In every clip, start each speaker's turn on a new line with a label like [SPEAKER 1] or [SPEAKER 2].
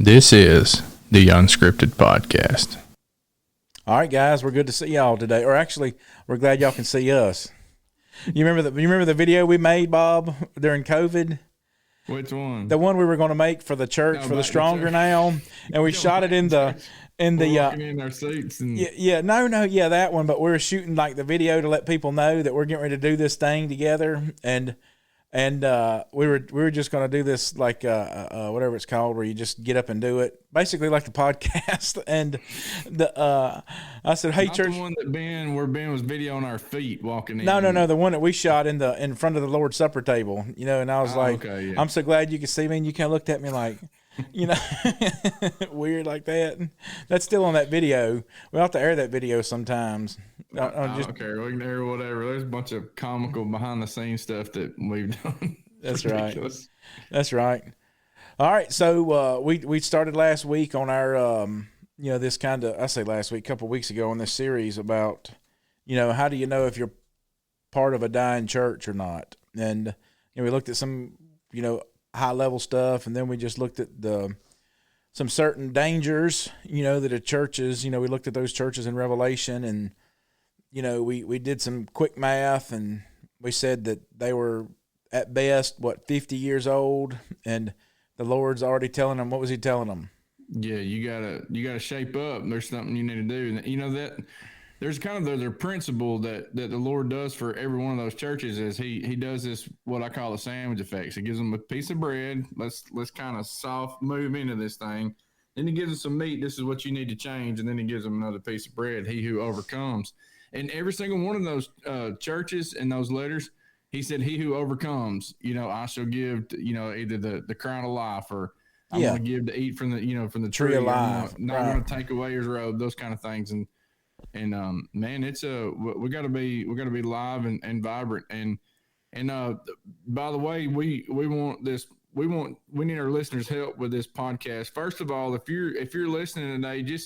[SPEAKER 1] This is the Unscripted Podcast.
[SPEAKER 2] All right, guys, we're good to see y'all today. Or actually, we're glad y'all can see us. You remember the video we made, Bob, during COVID?
[SPEAKER 3] Which one?
[SPEAKER 2] The one we were going to make for the church, for the Stronger Now, and we shot it in the
[SPEAKER 3] walking in our seats and
[SPEAKER 2] that one. But we were shooting like the video to let people know that we're getting ready to do this thing together, and we were just going to do this like whatever it's called, where you just get up and do it, basically like the podcast. And I said, "Hey,
[SPEAKER 3] not
[SPEAKER 2] church."
[SPEAKER 3] The one where Ben was videoing our feet walking in.
[SPEAKER 2] No, the one that we shot in front of the Lord's Supper table, and I was like,
[SPEAKER 3] okay, yeah.
[SPEAKER 2] I'm so glad you could see me, and you kind of looked at me like, weird like that. That's still on that video. We'll have to air that video sometimes.
[SPEAKER 3] I don't care. We can air whatever. There's a bunch of comical behind the scenes stuff that we've done.
[SPEAKER 2] That's right. That's right. All right. So we started last week on our this kind of, I say last week, a couple of weeks ago, on this series about how do you know if you're part of a dying church or not, and we looked at some high level stuff, and then we just looked at some certain dangers that a churches, we looked at those churches in Revelation, and we did some quick math, and we said that they were at best 50 years old, and the Lord's already telling them. What was he telling them?
[SPEAKER 3] Yeah, you gotta shape up. There's something you need to do. That there's kind of the principle that the Lord does for every one of those churches is he does this, what I call the sandwich effects. He gives them a piece of bread. Let's kind of soft move into this thing. Then he gives them some meat. This is what you need to change. And then he gives them another piece of bread. He who overcomes. And every single one of those churches and those letters, he said, he who overcomes, I shall give, either the crown of life, or I'm going to give to eat from the tree of life. Not going to take away his robe, those kind of things. And man, it's we got to be live and vibrant. And by the way, we need our listeners' help with this podcast. First of all, if you're listening today,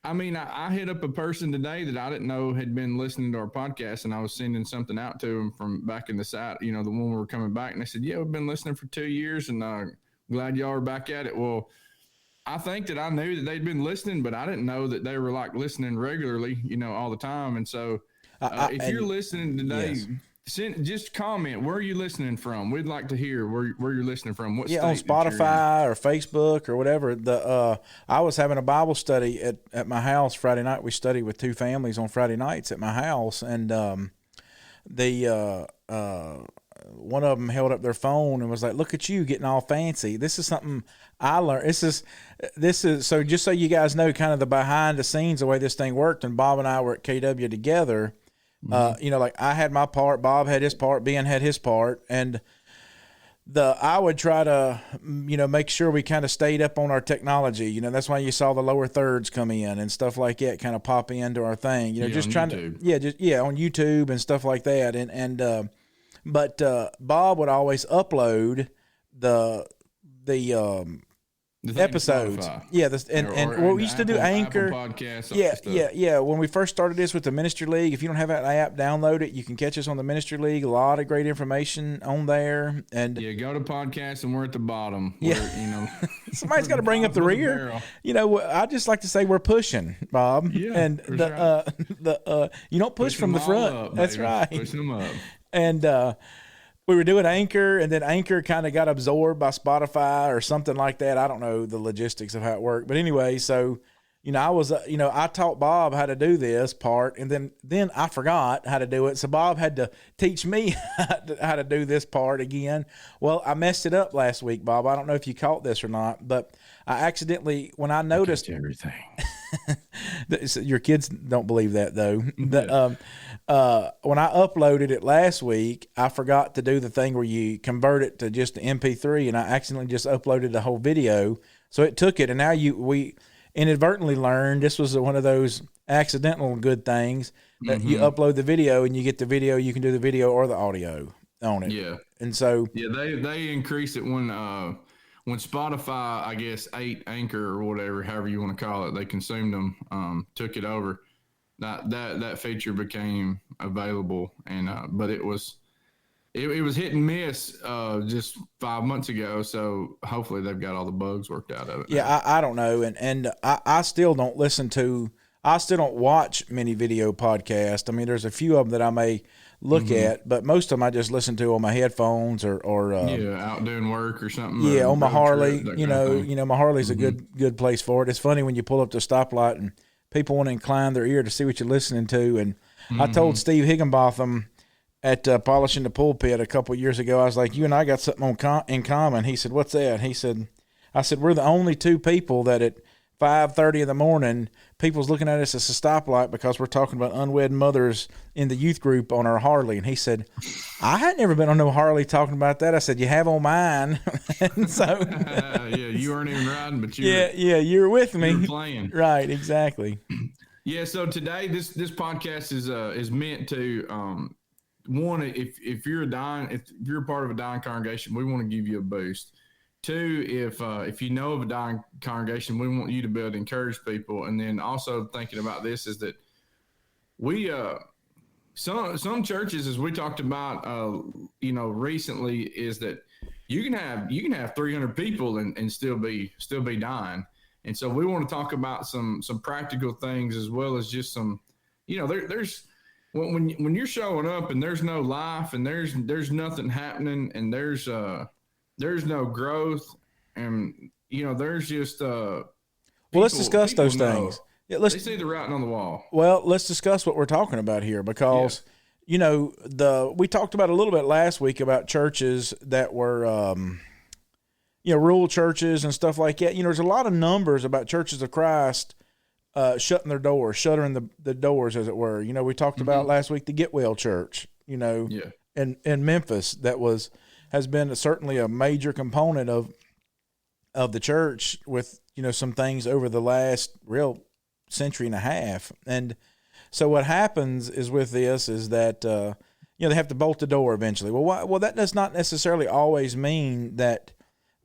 [SPEAKER 3] I hit up a person today that I didn't know had been listening to our podcast, and I was sending something out to them from back in the site, the one we were coming back, and they said, "Yeah, we've been listening for 2 years, and glad y'all are back at it." Well, I think that I knew that they'd been listening, but I didn't know that they were like listening regularly, all the time. And so, if you're listening today, yes, just comment. Where are you listening from? We'd like to hear where you're listening from. What state
[SPEAKER 2] on Spotify or Facebook or whatever. I was having a Bible study at my house Friday night. We study with two families on Friday nights at my house, and one of them held up their phone and was like, "Look at you getting all fancy. This is something I learned. This is so just so you guys know kind of the behind the scenes, the way this thing worked." And Bob and I were at KW together. Like I had my part, Bob had his part, Ben had his part, and I would try to, make sure we kind of stayed up on our technology. That's why you saw the lower thirds come in and stuff like that, kind of pop into our thing. Just trying YouTube. On YouTube and stuff like that. But Bob would always upload the episodes. Yeah, we used to do Anchor. Yeah. When we first started this with the Ministry League, if you don't have that app, download it. You can catch us on the Ministry League. A lot of great information on there. And
[SPEAKER 3] go to podcast, and we're at the bottom.
[SPEAKER 2] Yeah, somebody's got to bring up the rear. I just like to say we're pushing, Bob.
[SPEAKER 3] Yeah,
[SPEAKER 2] and you don't push from the front.
[SPEAKER 3] Up,
[SPEAKER 2] that's right.
[SPEAKER 3] Pushing them up.
[SPEAKER 2] And we were doing Anchor, and then Anchor kind of got absorbed by Spotify or something like that. I don't know the logistics of how it worked. But anyway, so, I taught Bob how to do this part, and then I forgot how to do it. So Bob had to teach me how to do this part again. Well, I messed it up last week, Bob. I don't know if you caught this or not, but I accidentally, when I noticed
[SPEAKER 3] everything.
[SPEAKER 2] Your kids don't believe that, though. When I uploaded it last week, I forgot to do the thing where you convert it to just an MP3, and I accidentally just uploaded the whole video. So it took it, and now we inadvertently learned this was one of those accidental good things that you upload the video and you get the video. You can do the video or the audio on it.
[SPEAKER 3] Yeah,
[SPEAKER 2] and so
[SPEAKER 3] they increased it when Spotify, I guess, ate Anchor or whatever, however you want to call it. They consumed them, took it over. That feature became available, and but it was it was hit and miss just 5 months ago. So hopefully they've got all the bugs worked out of it.
[SPEAKER 2] Yeah, I don't know, and I still don't listen to. I still don't watch many video podcasts. I mean, there's a few of them that I may look at, but most of them I just listen to on my headphones or
[SPEAKER 3] out doing work or something.
[SPEAKER 2] Yeah, on my Harley.
[SPEAKER 3] Trip,
[SPEAKER 2] my Harley's a good place for it. It's funny when you pull up to a stoplight and people want to incline their ear to see what you're listening to. And I told Steve Higginbotham at Polishing the Pulpit a couple of years ago, I was like, you and I got something in common. He said, what's that? I said, we're the only two people that at 5:30 in the morning, people's looking at us as a stoplight because we're talking about unwed mothers in the youth group on our Harley. And he said, I had never been on no Harley talking about that. I said, you have on mine. And so,
[SPEAKER 3] you weren't even riding, but
[SPEAKER 2] you're with me.
[SPEAKER 3] You're playing.
[SPEAKER 2] Right, exactly.
[SPEAKER 3] Yeah. So today, this podcast is meant to one, if you're a part of a dying congregation, we want to give you a boost. Two, if you know of a dying congregation, we want you to be able to encourage people. And then also thinking about this is that we some churches, as we talked about recently, is that you can have 300 people and still be dying. And so we want to talk about some practical things as well as just some, there's when you're showing up and there's no life and there's nothing happening and there's no growth, and there's just
[SPEAKER 2] well, let's discuss those things. Yeah,
[SPEAKER 3] they see the writing on the wall.
[SPEAKER 2] Well, let's discuss what we're talking about here because we talked about a little bit last week about churches that were rural churches and stuff like that. There's a lot of numbers about churches of Christ shutting their doors, shuttering the doors, as it were. We talked about last week the Get Well Church, in Memphis that has been certainly a major component of the church with, some things over the last real century and a half. And so what happens is with this is that, they have to bolt the door eventually. Well, that does not necessarily always mean that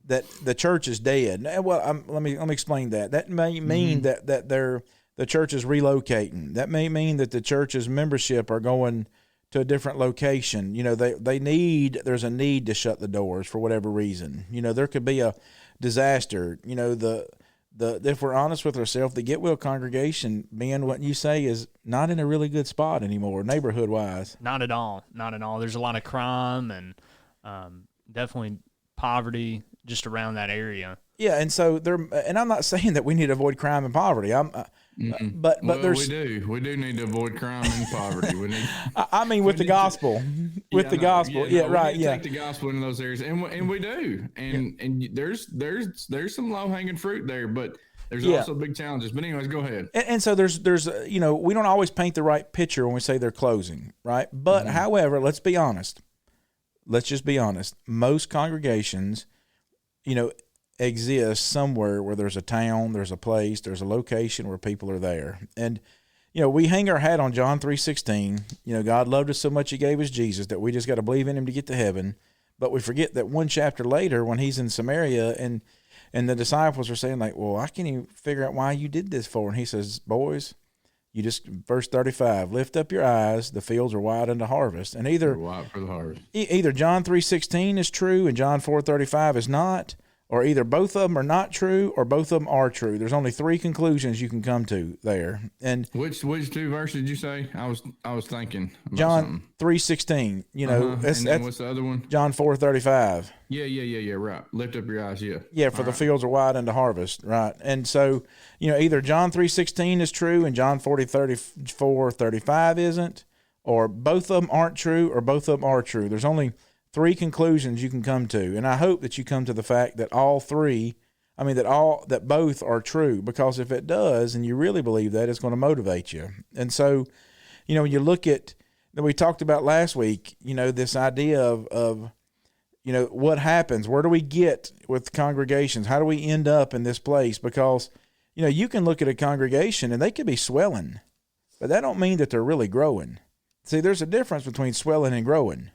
[SPEAKER 2] the church is dead. Well, let me explain that. That may mean that the church is relocating. That may mean that the church's membership are going to a different location. There's a need to shut the doors for whatever reason. There could be a disaster. If we're honest with ourselves, the Get Well congregation, being what you say, is not in a really good spot anymore, neighborhood wise.
[SPEAKER 4] Not at all. There's a lot of crime and definitely poverty just around that area.
[SPEAKER 2] Yeah, and so and I'm not saying that we need to avoid crime and poverty. But there's
[SPEAKER 3] we do need to avoid crime and poverty. We need.
[SPEAKER 2] I mean, with the gospel, take the
[SPEAKER 3] gospel in those areas, and we do, and there's some low hanging fruit there, but there's also big challenges. But anyways, go ahead.
[SPEAKER 2] And so there's we don't always paint the right picture when we say they're closing, right? But however, let's be honest. Let's just be honest. Most congregations, exist somewhere where there's a town, there's a place, there's a location where people are there. And, we hang our hat on John 3:16. God loved us so much he gave us Jesus that we just got to believe in him to get to heaven. But we forget that one chapter later when he's in Samaria and the disciples are saying like, well, I can't even figure out why you did this for. And he says, boys, verse 35, lift up your eyes, the fields are wide unto harvest. And either John 3:16 is true and John 4:35 is not, or either both of them are not true or both of them are true. There's only three conclusions you can come to there. And
[SPEAKER 3] which two verses did you say? I was thinking about
[SPEAKER 2] John 3:16.
[SPEAKER 3] And then what's the other one?
[SPEAKER 2] John 4:35.
[SPEAKER 3] Yeah. Right. Lift up your eyes. Yeah.
[SPEAKER 2] Yeah. For the fields are wide unto harvest. Right. And so either John 3:16 is true and John 4:35 isn't, or both of them aren't true or both of them are true. There's only three conclusions you can come to, and I hope that you come to the fact that that both are true, because if it does, and you really believe that, it's going to motivate you. And so, when you look at that we talked about last week, this idea of what happens, where do we get with congregations? How do we end up in this place? Because, you can look at a congregation and they could be swelling, but that don't mean that they're really growing. See, there's a difference between swelling and growing.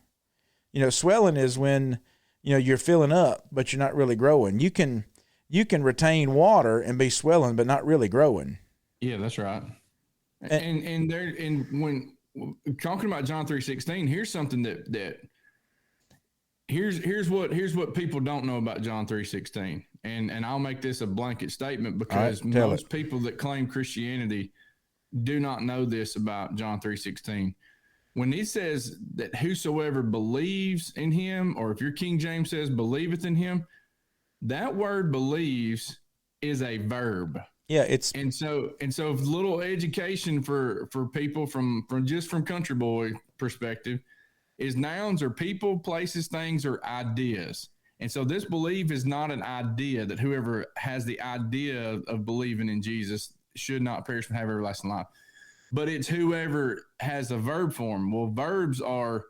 [SPEAKER 2] Swelling is when, you're filling up, but you're not really growing. You can retain water and be swelling, but not really growing.
[SPEAKER 3] Yeah, that's right. And when talking about John 3:16, here's something that here's what people don't know about John 3:16, and I'll make this a blanket statement because most people that claim Christianity do not know this about John 3:16. When he says that whosoever believes in him, or if your King James says believeth in him, that word believes is a verb.
[SPEAKER 2] Yeah,
[SPEAKER 3] and so little education for people from country boy perspective is nouns are people, places, things, or ideas. And so this believe is not an idea that whoever has the idea of believing in Jesus should not perish but have everlasting life. But it's whoever has a verb form. Well, verbs are,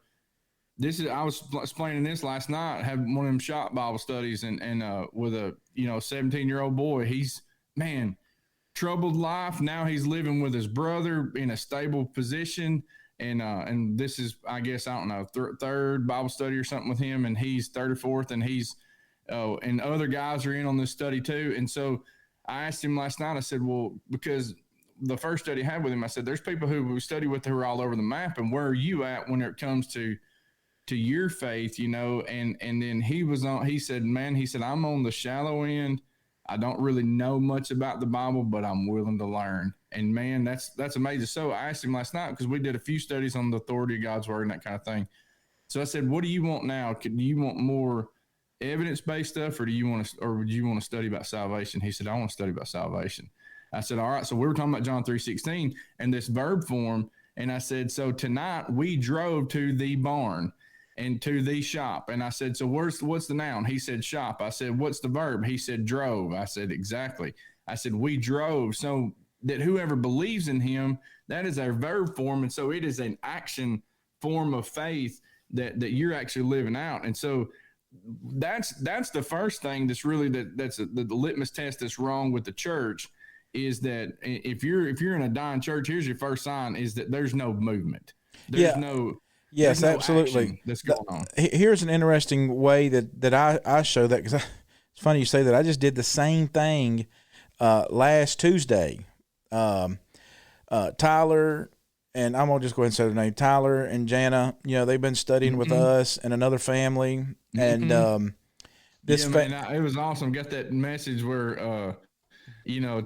[SPEAKER 3] I was explaining this last night. I had one of them shop Bible studies and with a 17-year-old boy. He's, troubled life. Now he's living with his brother in a stable position. And this is, I guess, I don't know, third Bible study or something with him. And he's 34th, and he's, and other guys are in on this study too. And so I asked him last night, I said, well, because the first study I had with him, I said, there's people who we study with who are all over the map. And where are you at when it comes to your faith, and then he said, I'm on the shallow end. I don't really know much about the Bible, but I'm willing to learn. And man, that's amazing. So I asked him last night, because we did a few studies on the authority of God's word and that kind of thing. So I said, what do you want now? Do you want more evidence-based stuff, or would you want to study about salvation? He said, I want to study about salvation. I said, all right. So we were talking about John 3:16 and this verb form. And I said, so tonight we drove to the barn and to the shop. And I said, so what's the noun? He said, shop. I said, what's the verb? He said, drove. I said, exactly. I said, we drove. So that whoever believes in him, that is our verb form. And so it is an action form of faith that you're actually living out. And so that's the first thing that's really that's the litmus test that's wrong with the church, is that if you're in a dying church, here's your first sign, is that there's no movement. There's no
[SPEAKER 2] Yes,
[SPEAKER 3] no
[SPEAKER 2] absolutely.
[SPEAKER 3] That's going on.
[SPEAKER 2] Here's an interesting way that I show that, because it's funny you say that. I just did the same thing last Tuesday. Tyler, and I'm going to just go ahead and say their name, Tyler and Jana, they've been studying with us and another family. And
[SPEAKER 3] it was awesome. Got that message where,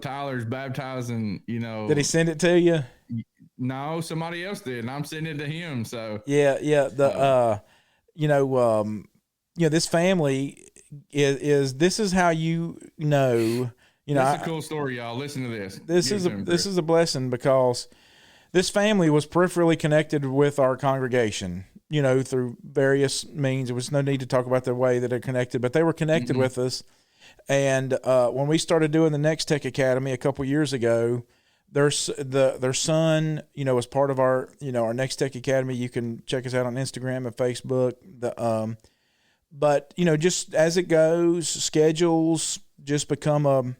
[SPEAKER 3] Tyler's baptizing, Did
[SPEAKER 2] he send it to you?
[SPEAKER 3] No, somebody else did, and I'm sending it to him. So
[SPEAKER 2] yeah. This family this is how you know.
[SPEAKER 3] That's a cool story, y'all. Listen to this.
[SPEAKER 2] This is a blessing, because this family was peripherally connected with our congregation, through various means. There was no need to talk about the way that they're connected, but they were connected with us. And when we started doing the Next Tech Academy a couple years ago, their son, was part of our, our Next Tech Academy. You can check us out on Instagram and Facebook. But just as it goes, schedules just become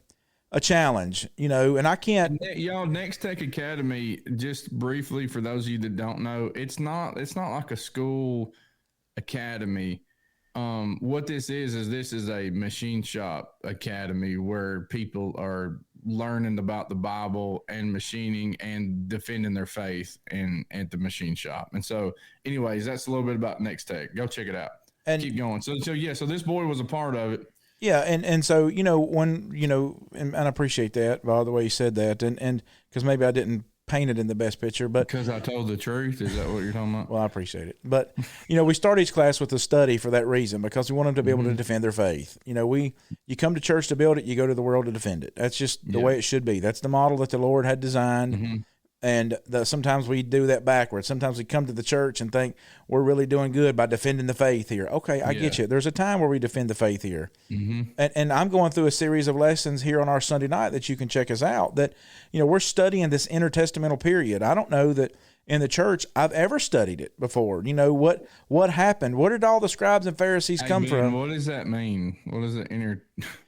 [SPEAKER 2] a challenge, and I can't.
[SPEAKER 3] Y'all, Next Tech Academy, just briefly for those of you that don't know, it's not like a school academy. What this is a machine shop academy where people are learning about the Bible and machining and defending their faith at the machine shop. And so anyways, that's a little bit about Next Tech. Go check it out and keep going. So this boy was a part of it.
[SPEAKER 2] Yeah. And so, when, and I appreciate that, by the way you said that, and because maybe I didn't painted in the best picture, but
[SPEAKER 3] because I told the truth. Is that what you're talking about?
[SPEAKER 2] Well, I appreciate it, but we start each class with a study for that reason, because we want them to be able to defend their faith. You come to church to build it, you go to the world to defend it. That's just the way it should be. That's the model that the Lord had designed. And sometimes we do that backwards. Sometimes we come to the church and think we're really doing good by defending the faith here. Okay, I get you. There's a time where we defend the faith here. And I'm going through a series of lessons here on our Sunday night that you can check us out, that, we're studying this intertestamental period. I don't know that in the church I've ever studied it before. What happened? Where did all the scribes and Pharisees come from?
[SPEAKER 3] What does that mean? What is it?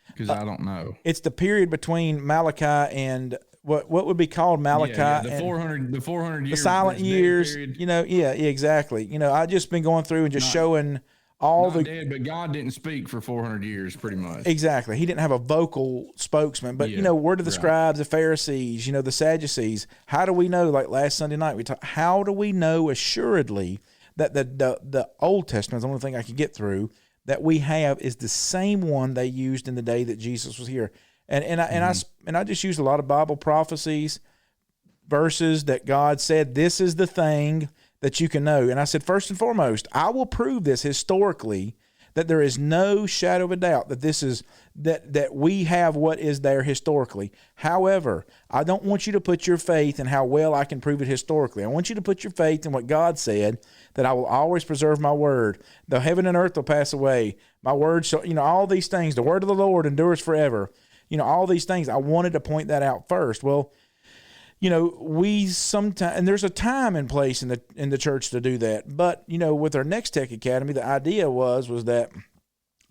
[SPEAKER 3] Because I don't know.
[SPEAKER 2] It's the period between Malachi and what would be called Malachi,
[SPEAKER 3] the 400 years,
[SPEAKER 2] the silent years. Exactly. I just been going through and just showing all
[SPEAKER 3] dead, but God didn't speak for 400 years, pretty much.
[SPEAKER 2] Exactly. He didn't have a vocal spokesman, but where do the scribes, the Pharisees, the Sadducees? How do we know? Like last Sunday night, we talked. How do we know assuredly that the Old Testament is the only thing I can get through that we have is the same one they used in the day that Jesus was here. And I just used a lot of Bible prophecies, verses that God said, this is the thing that you can know. And I said, first and foremost, I will prove this historically, that there is no shadow of a doubt that this is that we have what is there historically. However, I don't want you to put your faith in how well I can prove it historically. I want you to put your faith in what God said, that I will always preserve my word. Though heaven and earth will pass away, my word shall, all these things, the word of the Lord endures forever. All these things. I wanted to point that out first. Well, we sometimes, and there's a time and place in the church to do that. But, with our Next Tech Academy, the idea was that,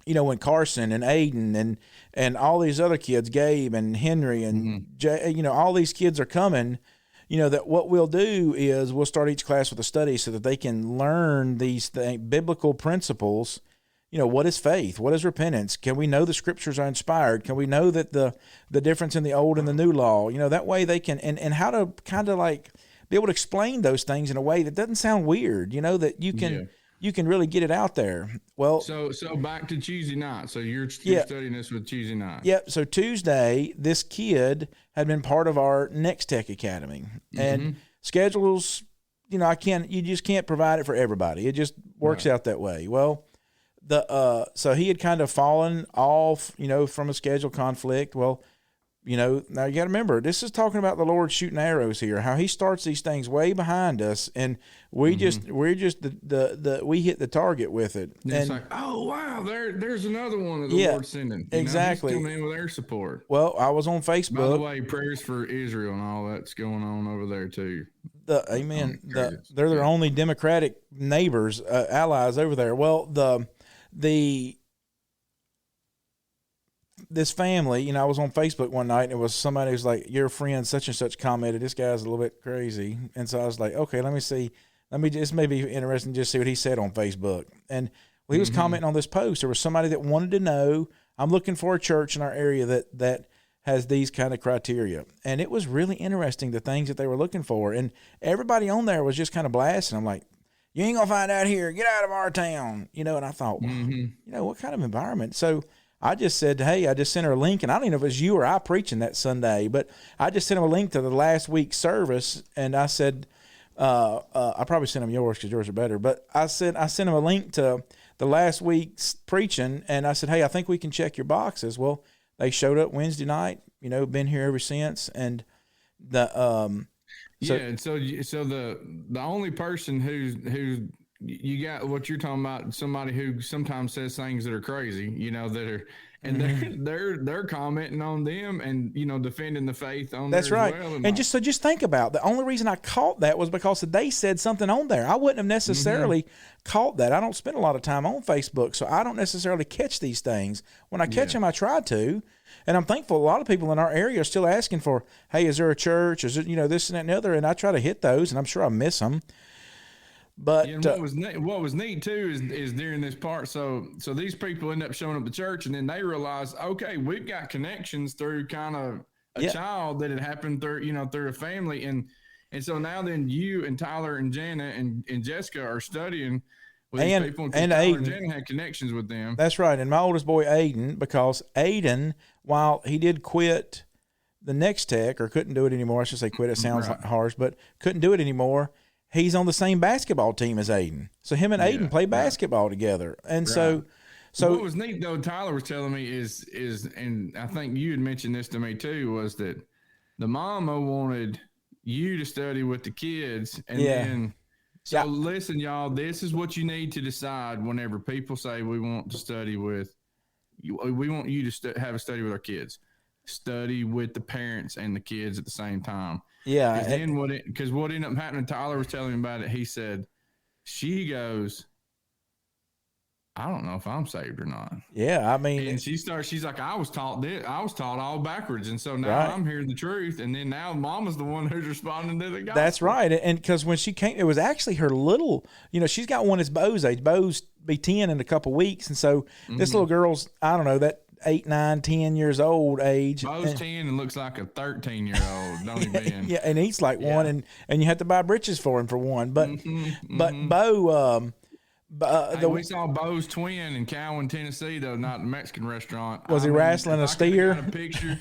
[SPEAKER 2] when Carson and Aiden and all these other kids, Gabe and Henry and Jay, all these kids are coming, that what we'll do is we'll start each class with a study so that they can learn these biblical principles. What is faith? What is repentance? Can we know the scriptures are inspired? Can we know that the difference in the old and the new law? That way they can, and how to kind of like be able to explain those things in a way that doesn't sound weird, that you can really get it out there. Well,
[SPEAKER 3] so back to Tuesday night. So you're studying this with Tuesday night.
[SPEAKER 2] Yep. So Tuesday, this kid had been part of our Next Tech Academy, and schedules, you just can't provide it for everybody. It just works out that way. Well, so he had kind of fallen off, from a schedule conflict. Well, now you got to remember, this is talking about the Lord shooting arrows here, how he starts these things way behind us, and we we hit the target with it.
[SPEAKER 3] And it's like, oh wow, there's another one that the Lord's sending.
[SPEAKER 2] Exactly.
[SPEAKER 3] He's coming in with their support.
[SPEAKER 2] Well, I was on Facebook. By
[SPEAKER 3] the way, prayers for Israel and all that's going on over there too.
[SPEAKER 2] Amen. They're their only Democratic neighbors, allies over there. Well, this family, I was on Facebook one night, and it was somebody who's like, your friend such and such commented, this guy's a little bit crazy. And so I was like, okay, let me see. This may be interesting to just see what he said on Facebook. And he was commenting on this post. There was somebody that wanted to know, I'm looking for a church in our area that has these kind of criteria. And it was really interesting, the things that they were looking for. And everybody on there was just kind of blasting. I'm like, you ain't gonna find out here. Get out of our town, And I thought, what kind of environment? So I just said, hey, I just sent her a link, and I don't even know if it was you or I preaching that Sunday, but I just sent him a link to the last week's service, and I said, I probably sent him yours because yours are better, but I sent him a link to the last week's preaching, and I said, hey, I think we can check your boxes. Well, they showed up Wednesday night, been here ever since, and
[SPEAKER 3] so the only person who's you got what you're talking about, somebody who sometimes says things that are crazy, that are, and they're commenting on them and defending the faith on
[SPEAKER 2] that's
[SPEAKER 3] there
[SPEAKER 2] right.
[SPEAKER 3] as well.
[SPEAKER 2] And just think about the only reason I caught that was because they said something on there. I wouldn't have necessarily caught that. I don't spend a lot of time on Facebook, so I don't necessarily catch these things. When I catch them, I try to. And I'm thankful a lot of people in our area are still asking for, hey, is there a church? Is it, this and that and the other? And I try to hit those, and I'm sure I miss them. But
[SPEAKER 3] what was neat too is during this part. So these people end up showing up to church, and then they realize, okay, we've got connections through kind of a child that had happened through through a family, and so now then you and Tyler and Jana and Jessica are studying with these people, and Tyler and Jana had connections with them.
[SPEAKER 2] That's right. And my oldest boy Aiden, because Aiden, while he did quit the Next Tech, or couldn't do it anymore, I should say quit. It sounds like harsh, but couldn't do it anymore. He's on the same basketball team as Aiden. So him and Aiden play basketball together. And so
[SPEAKER 3] what was neat though, Tyler was telling me is, and I think you had mentioned this to me too, was that the mama wanted you to study with the kids. And then, listen, y'all, this is what you need to decide whenever people say we want to study with you. We want you to have a study with our kids. Study with the parents and the kids at the same time.
[SPEAKER 2] Yeah.
[SPEAKER 3] Because what ended up happening, Tyler was telling me about it. He said, she goes, I don't know if I'm saved or not.
[SPEAKER 2] Yeah. I mean,
[SPEAKER 3] and she's like, I was taught all backwards. And so now I'm hearing the truth. And then now mama's the one who's responding to the gospel.
[SPEAKER 2] That's right. And because when she came, it was actually her little, she's got one that's Bo's age. Bo's be 10 in a couple weeks. And so this little girl's, I don't know, that 8, 9, 10 years old age.
[SPEAKER 3] Bo's 10 and looks like a 13-year-old. Don't even.
[SPEAKER 2] Yeah, and eats like one, and you have to buy britches for him for one. But Bo,
[SPEAKER 3] we saw Bo's twin in Cowan, Tennessee, though, not the Mexican restaurant.
[SPEAKER 2] Was he wrestling a steer?
[SPEAKER 3] A picture,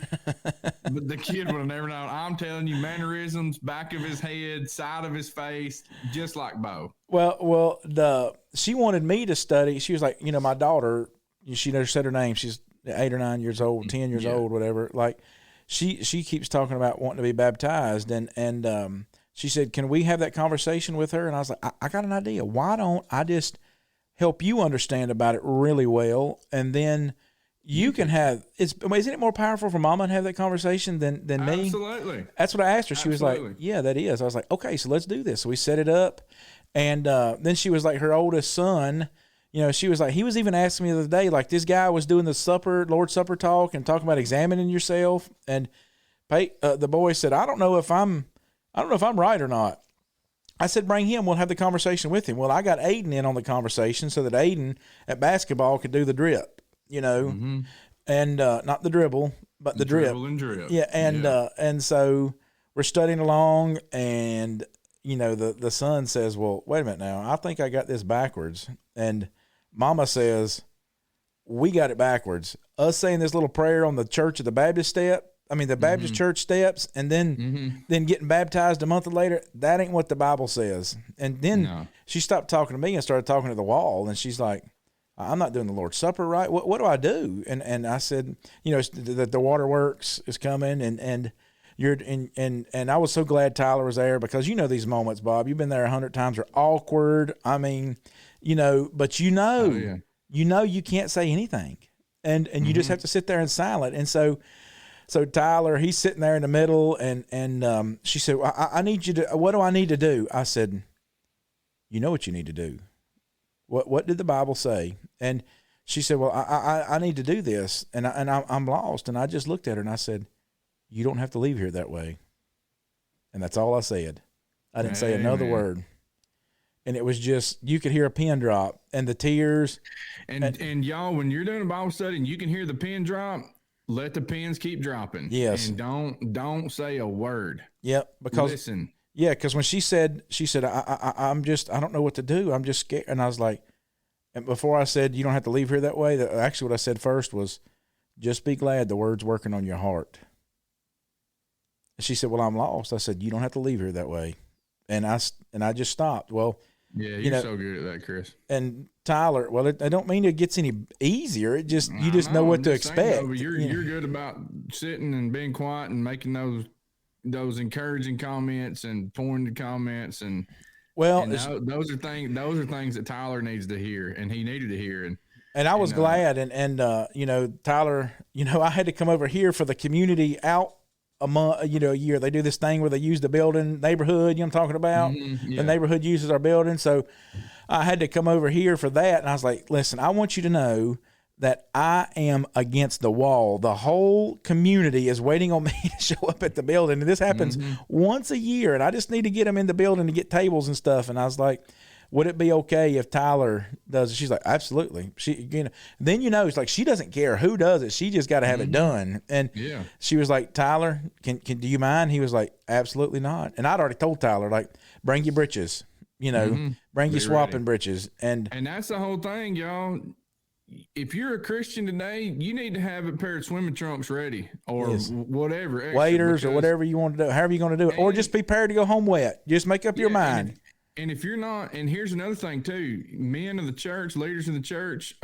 [SPEAKER 3] but the kid would have never known. I'm telling you, mannerisms, back of his head, side of his face, just like Bo.
[SPEAKER 2] Well, she wanted me to study. She was like, my daughter, she never said her name. She's 8 or 9 years old, 10 years old, whatever. Like, she keeps talking about wanting to be baptized, and she said, can we have that conversation with her? And I was like, I got an idea. Why don't I just help you understand about it really well, and then you can have isn't it more powerful for mama to have that conversation than me?
[SPEAKER 3] Absolutely.
[SPEAKER 2] That's what I asked her. She was like, yeah, that is. I was like, okay, so let's do this. So we set it up, and then she was like, her oldest son, she was like, he was even asking me the other day, like, this guy was doing the Lord's Supper talk and talking about examining yourself, and the boy said, I don't know if I'm right or not. I said, bring him. We'll have the conversation with him. Well, I got Aiden in on the conversation so that Aiden at basketball could do the drip, and not the dribble, but the drip.
[SPEAKER 3] Dribble and drip.
[SPEAKER 2] Yeah, and so we're studying along, and the son says, well, wait a minute now. I think I got this backwards. And Mama says, we got it backwards. Us saying this little prayer on the Church of the Baptist the Baptist church steps, and then getting baptized a month later, that ain't what the Bible says. And then she stopped talking to me and started talking to the wall, and she's like, I'm not doing the Lord's Supper right. What do I do? And I said, that the waterworks is coming, and you're and I was so glad Tyler was there, because these moments, Bob, you've been there 100 times, are awkward. I mean, but you can't say anything, and you just have to sit there in silent. And so Tyler, he's sitting there in the middle, and she said, well, I need you to, what do I need to do? I said, you know what you need to do. What did the Bible say? And she said, well, I need to do this, and I'm lost. And I just looked at her and I said, you don't have to leave here that way. And that's all I said. I didn't say another word. And it was just, you could hear a pin drop and the tears.
[SPEAKER 3] And y'all, when you're doing a Bible study and you can hear the pin drop, let the pins keep dropping.
[SPEAKER 2] Yes.
[SPEAKER 3] And don't say a word.
[SPEAKER 2] Yep. Because
[SPEAKER 3] listen.
[SPEAKER 2] Yeah, because when she said, I don't know what to do. I'm just scared. And I was like, and before I said, you don't have to leave here that way, actually what I said first was, just be glad the word's working on your heart. And she said, well, I'm lost. I said, you don't have to leave here that way. And I just stopped. Well,
[SPEAKER 3] yeah, you're so good at that, Chris.
[SPEAKER 2] And Tyler, well, I don't mean it gets any easier. It just, you just know what to expect.
[SPEAKER 3] You're good about sitting and being quiet and making those encouraging comments and pointed comments, and those are things that Tyler needs to hear, and he needed to hear. And
[SPEAKER 2] I was glad, and Tyler, I had to come over here for the community out a year. They do this thing where they use the building neighborhood, I'm talking about. The neighborhood uses our building. So I had to come over here for that. And I was like, listen, I want you to know that I am against the wall. The whole community is waiting on me to show up at the building. And this happens once a year, and I just need to get them in the building to get tables and stuff. And I was like, would it be okay if Tyler does it? She's like, absolutely. Then it's like, she doesn't care who does it. She just got to have it done. And she was like, Tyler, do you mind? He was like, absolutely not. And I'd already told Tyler, like, bring your britches, bring your swapping britches. And
[SPEAKER 3] that's the whole thing, y'all. If you're a Christian today, you need to have a pair of swimming trunks ready, or whatever. Extra,
[SPEAKER 2] waders or whatever you want to do, however you're going to do it. Or just be prepared to go home wet. Just make up your mind.
[SPEAKER 3] And if you're not, and here's another thing too, men of the church, leaders in the church,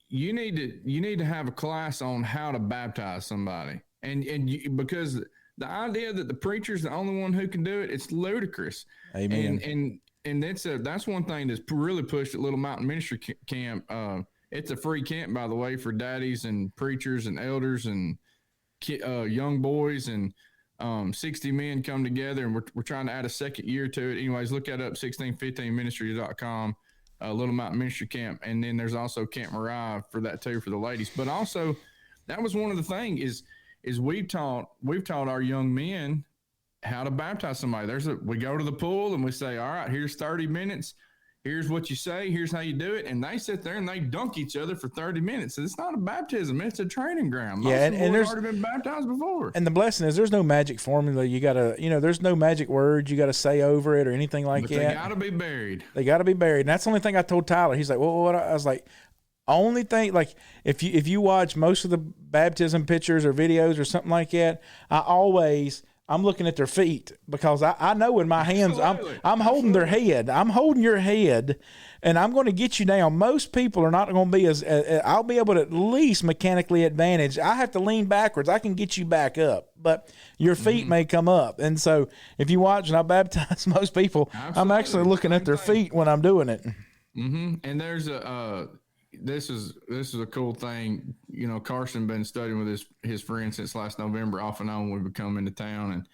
[SPEAKER 3] you need to have a class on how to baptize somebody. Because the idea that the preacher's the only one who can do it, it's ludicrous.
[SPEAKER 2] Amen.
[SPEAKER 3] And that's one thing that's really pushed at Little Mountain Ministry Camp. It's a free camp, by the way, for daddies and preachers and elders and young boys, and 60 men come together, and we're trying to add a second year to it. Anyways, look that up, 1615ministries.com, Little Mountain Ministry Camp. And then there's also Camp Mariah for that too, for the ladies. But also, that was one of the things is we've taught our young men how to baptize somebody. We go to the pool and we say, all right, here's 30 minutes. Here's what you say. Here's how you do it. And they sit there and they dunk each other for 30 minutes. It's not a baptism. It's a training ground.
[SPEAKER 2] Yeah, and there's
[SPEAKER 3] already been baptized before.
[SPEAKER 2] And the blessing is there's no magic formula. You got to, there's no magic words you got to say over it or anything like
[SPEAKER 3] But
[SPEAKER 2] that.
[SPEAKER 3] they got to be buried.
[SPEAKER 2] They got to be buried. And that's the only thing I told Tyler. He's like, well, what? I was like, only thing, like if you watch most of the baptism pictures or videos or something like that, I'm looking at their feet because I know in my hands, I'm holding their head. I'm holding your head and I'm going to get you down. Most people are not going to be I'll be able to at least mechanically advantage. I have to lean backwards. I can get you back up, but your feet may come up. And so if you watch and I baptize most people, absolutely. I'm actually looking at their feet when I'm doing it.
[SPEAKER 3] Mm-hmm. And there's this is a cool thing. Carson been studying with his friends since last November, off and on. We've been coming to town,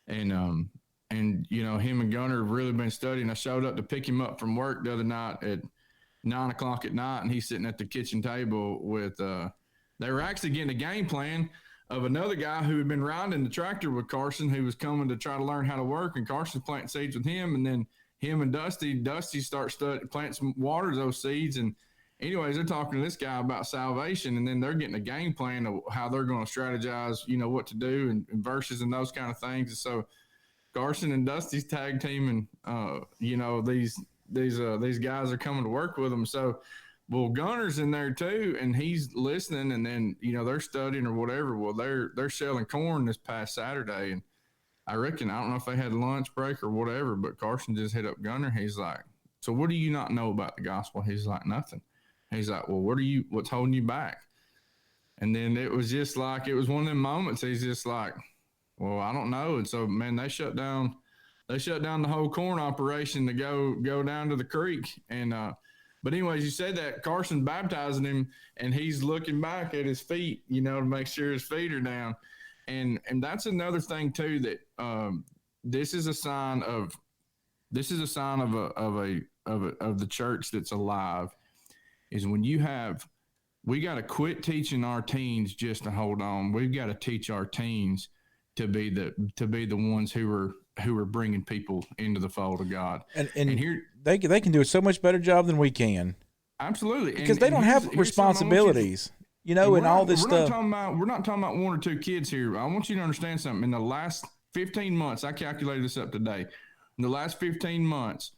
[SPEAKER 3] and him and Gunner have really been studying. I showed up to pick him up from work the other night at 9:00 at night, and he's sitting at the kitchen table with. They were actually getting a game plan of another guy who had been riding the tractor with Carson, who was coming to try to learn how to work, and Carson's planting seeds with him, and then him and Dusty start planting some water those seeds. And anyways, they're talking to this guy about salvation, and then they're getting a game plan of how they're going to strategize, what to do and verses and those kind of things. And so Carson and Dusty's tag team, and these guys are coming to work with them. So, well, Gunner's in there too, and he's listening, and then they're studying or whatever. Well, they're selling corn this past Saturday, and I don't know if they had a lunch break or whatever, but Carson just hit up Gunner. He's like, "So what do you not know about the gospel?" He's like, "Nothing." He's like, "Well, what's holding you back?" And then it was just like, it was one of them moments. He's just like, "Well, I don't know." And so, man, they shut down the whole corn operation to go down to the creek. And, but anyways, you said that Carson baptizing him, and he's looking back at his feet, to make sure his feet are down. And that's another thing too, that, this is a sign of the church that's alive, is when we got to quit teaching our teens just to hold on. We've got to teach our teens to be the ones who are bringing people into the fold of God. And here
[SPEAKER 2] they can do a so much better job than we can.
[SPEAKER 3] Absolutely.
[SPEAKER 2] Because they don't have responsibilities, and all this stuff.
[SPEAKER 3] We're not talking about one or two kids here. I want you to understand something. In the last 15 months, I calculated this up today. In the last 15 months,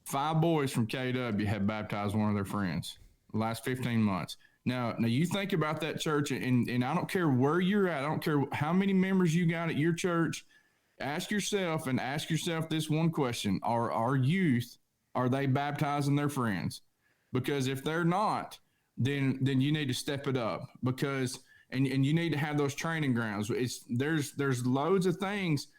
[SPEAKER 3] 5 boys from KW have baptized one of their friends. The last 15 months. Now you think about that church, and I don't care where you're at. I don't care how many members you got at your church. Ask yourself this one question: Are our youth, are they baptizing their friends? Because if they're not, then you need to step it up, because and you need to have those training grounds. There's loads of things.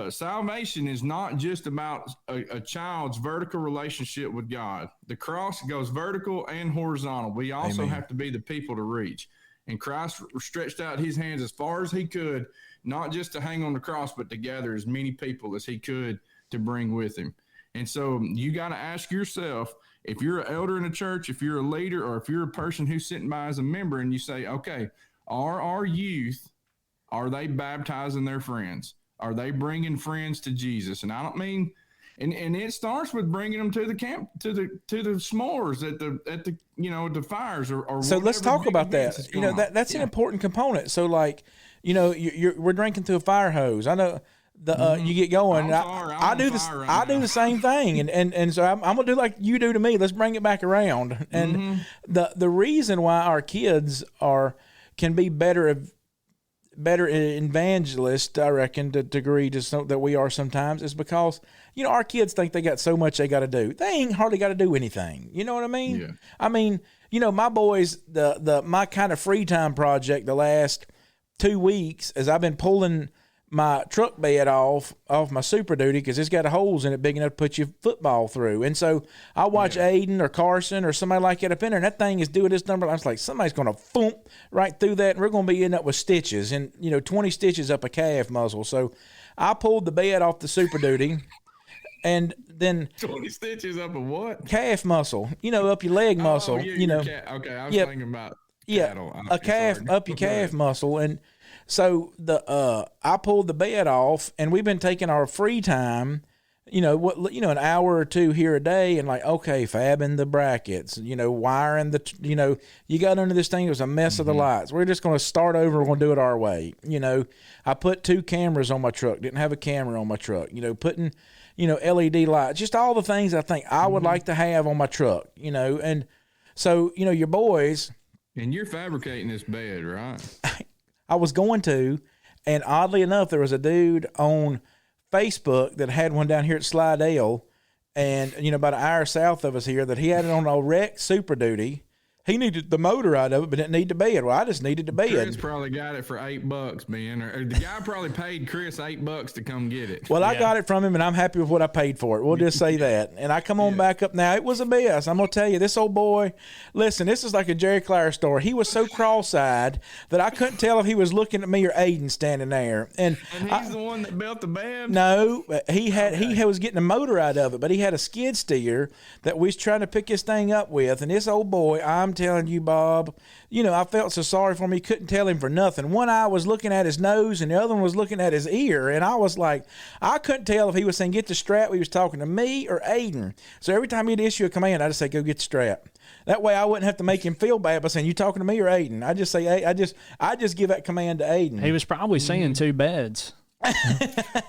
[SPEAKER 3] Salvation is not just about a child's vertical relationship with God. The cross goes vertical and horizontal. We also have to be the people to reach. And Christ stretched out his hands as far as he could, not just to hang on the cross, but to gather as many people as he could to bring with him. And so you got to ask yourself, if you're an elder in a church, if you're a leader, or if you're a person who's sitting by as a member, and you say, okay, are our youth, are they baptizing their friends? Are they bringing friends to Jesus? And I don't mean, and it starts with bringing them to the camp, to the s'mores at the fires or. So
[SPEAKER 2] let's talk about that. That's an important component. So we're drinking through a fire hose. I know you get going. I do this. I do the same thing, and so I'm gonna do like you do to me. Let's bring it back around. And the reason why our kids can be better evangelists, I reckon, to degree that we are sometimes, is because our kids think they got so much they got to do. They ain't hardly got to do anything. You know what I mean?
[SPEAKER 3] Yeah.
[SPEAKER 2] I mean, my boys, my kind of free time project the last 2 weeks is I've been pulling my truck bed off my Super Duty, because it's got holes in it big enough to put your football through. And so I watch Aiden or Carson or somebody like that up in there, and that thing is doing this number. I was like, somebody's going to thump right through that, and we're going to be ending up with stitches, and 20 stitches up a calf muscle. So I pulled the bed off the Super Duty, and then
[SPEAKER 3] 20 stitches up a what?
[SPEAKER 2] Calf muscle, up your leg muscle.
[SPEAKER 3] Okay, I was thinking about cattle.
[SPEAKER 2] A calf up your calf muscle. And so I pulled the bed off, and we've been taking our free time an hour or two here a day, and like, okay, fabbing the brackets, wiring the, you got under this thing. It was a mess of the lights. We're just going to start over. We're going to do it our way. I put 2 cameras on my truck. Didn't have a camera on my truck. Putting, LED lights, just all the things I think I would like to have on my truck, and so, your boys.
[SPEAKER 3] And you're fabricating this bed, right?
[SPEAKER 2] I was going to, and oddly enough, there was a dude on Facebook that had one down here at Slidell, and about an hour south of us here, that he had it on a wreck Super Duty. He needed the motor out of it, but didn't need the bed. Well, I just needed the bed.
[SPEAKER 3] Chris probably got it for $8, man. Or the guy probably paid Chris $8 to come get it.
[SPEAKER 2] Well, I got it from him, and I'm happy with what I paid for it. We'll just say that. And I come on back up now. It was a mess. I'm going to tell you, this old boy, listen, this is like a Jerry Clare story. He was so cross-eyed that I couldn't tell if he was looking at me or Aiden standing there. And
[SPEAKER 3] he's the one that built the bed?
[SPEAKER 2] No, he was getting the motor out of it, but he had a skid steer that we was trying to pick this thing up with. And this old boy, I'm telling you, Bob, I felt so sorry for him. He couldn't tell him for nothing. One eye was looking at his nose and the other one was looking at his ear. And I was like, I couldn't tell if he was saying, get the strap, he was talking to me or Aiden. So every time he'd issue a command, I just say, go get the strap. That way I wouldn't have to make him feel bad by saying, you talking to me or Aiden? I just say, I just give that command to Aiden.
[SPEAKER 4] He was probably saying 2 beds.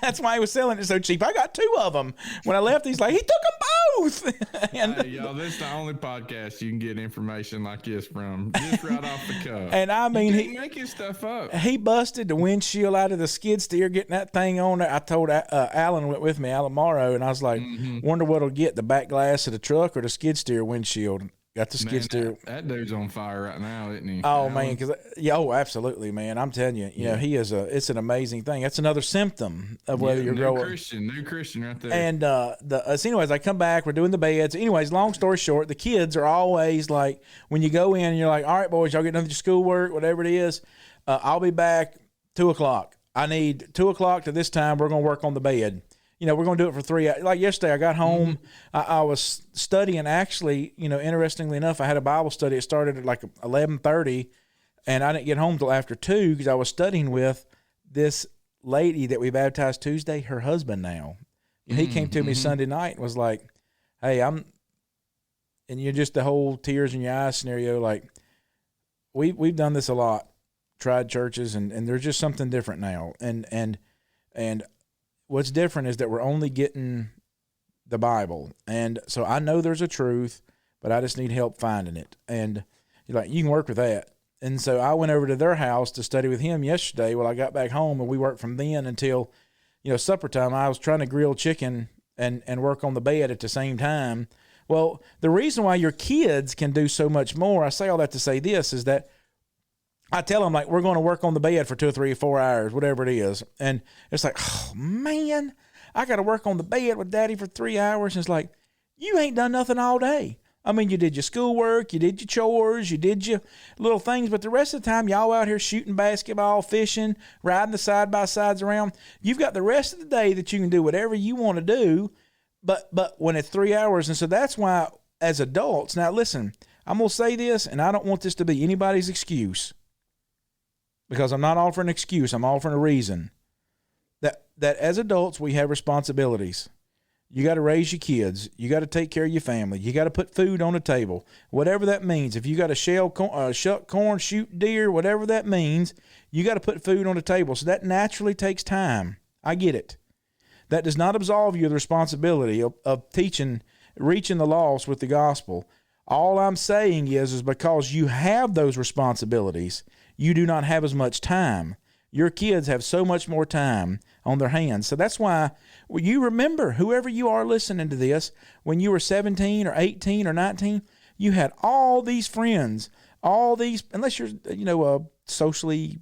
[SPEAKER 2] That's why he was selling it so cheap. I got 2 of them. When I left, he's like, he took them both.
[SPEAKER 3] And y'all, this is the only podcast you can get information like this from, just right off the cuff.
[SPEAKER 2] And I mean,
[SPEAKER 3] he making stuff up.
[SPEAKER 2] He busted the windshield out of the skid steer, getting that thing on there. I told Alan went with me, Alan Morrow, and I was like, wonder what'll get, the back glass of the truck or the skid steer windshield. Got the skid steer.
[SPEAKER 3] That dude's on fire right now, isn't he?
[SPEAKER 2] Oh, man, absolutely, man. I'm telling you, he is it's an amazing thing. That's another symptom of whether you're growing.
[SPEAKER 3] New Christian right there.
[SPEAKER 2] And so anyways, I come back, we're doing the beds. Anyways, long story short, the kids are always like, when you go in and you're like, all right, boys, y'all get done with your schoolwork, whatever it is, I'll be back 2:00. I need 2:00 to this time. We're going to work on the bed. We're going to do it for 3 hours. Like yesterday, I got home. I was studying. Actually, interestingly enough, I had a Bible study. It started at like 11:30, and I didn't get home till after 2 because I was studying with this lady that we baptized Tuesday, her husband now. And he came to me Sunday night and was like, hey, and you're just the whole tears in your eyes scenario. Like, we've done this a lot, tried churches, and there's just something different now. And what's different is that we're only getting the Bible. And so I know there's a truth, but I just need help finding it. And you're like, you can work with that. And so I went over to their house to study with him yesterday. Well, I got back home, and we worked from then until, supper time. I was trying to grill chicken and work on the bed at the same time. Well, the reason why your kids can do so much more, I say all that to say this, is that I tell them, like, we're going to work on the bed for 2 or 3 or 4 hours, whatever it is. And it's like, oh, man, I got to work on the bed with Daddy for 3 hours. And it's like, you ain't done nothing all day. I mean, you did your schoolwork, you did your chores, you did your little things, but the rest of the time, y'all out here shooting basketball, fishing, riding the side-by-sides around. You've got the rest of the day that you can do whatever you want to do, but when it's 3 hours, and so that's why, as adults, now listen, I'm going to say this, and I don't want this to be anybody's excuse, because I'm not offering an excuse, I'm offering a reason, that as adults, we have responsibilities. You got to raise your kids. You got to take care of your family. You got to put food on the table, whatever that means. If you got to shuck corn, shoot deer, whatever that means, you got to put food on the table. So that naturally takes time. I get it. That does not absolve you of the responsibility of teaching, reaching the lost with the gospel. All I'm saying is because you have those responsibilities, you do not have as much time. Your kids have so much more time on their hands. So that's why you remember, whoever you are listening to this, when you were 17 or 18 or 19, you had all these friends, all these, unless you're, socially,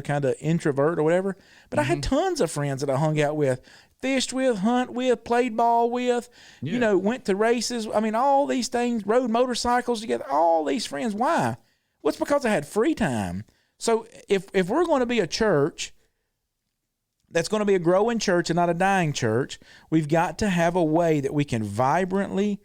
[SPEAKER 2] kind of introvert or whatever. But I had tons of friends that I hung out with, fished with, hunt with, played ball with, went to races. I mean, all these things, rode motorcycles together, all these friends. Why? Well, it's because I had free time. So if we're going to be a church that's going to be a growing church and not a dying church, we've got to have a way that we can vibrantly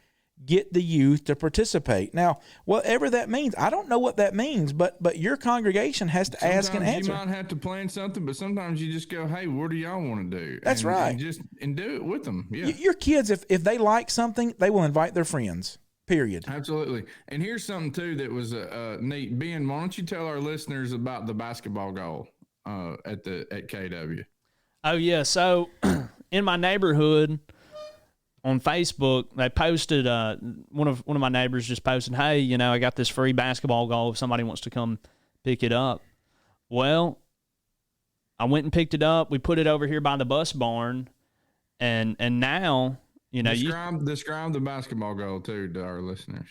[SPEAKER 2] get the youth to participate. Now, whatever that means, I don't know what that means, but your congregation has to ask and answer.
[SPEAKER 3] You might have to plan something, but sometimes you just go, hey, what do y'all want to do?
[SPEAKER 2] That's right.
[SPEAKER 3] And do it with them. Yeah.
[SPEAKER 2] Your kids, if they like something, they will invite their friends. Period.
[SPEAKER 3] Absolutely. And here's something too that was neat. Ben, why don't you tell our listeners about the basketball goal at KW?
[SPEAKER 4] Oh yeah. So in my neighborhood on Facebook, they posted one of my neighbors just posted, hey, I got this free basketball goal if somebody wants to come pick it up. Well, I went and picked it up. We put it over here by the bus barn, and now.
[SPEAKER 3] Describe the basketball goal too to our listeners.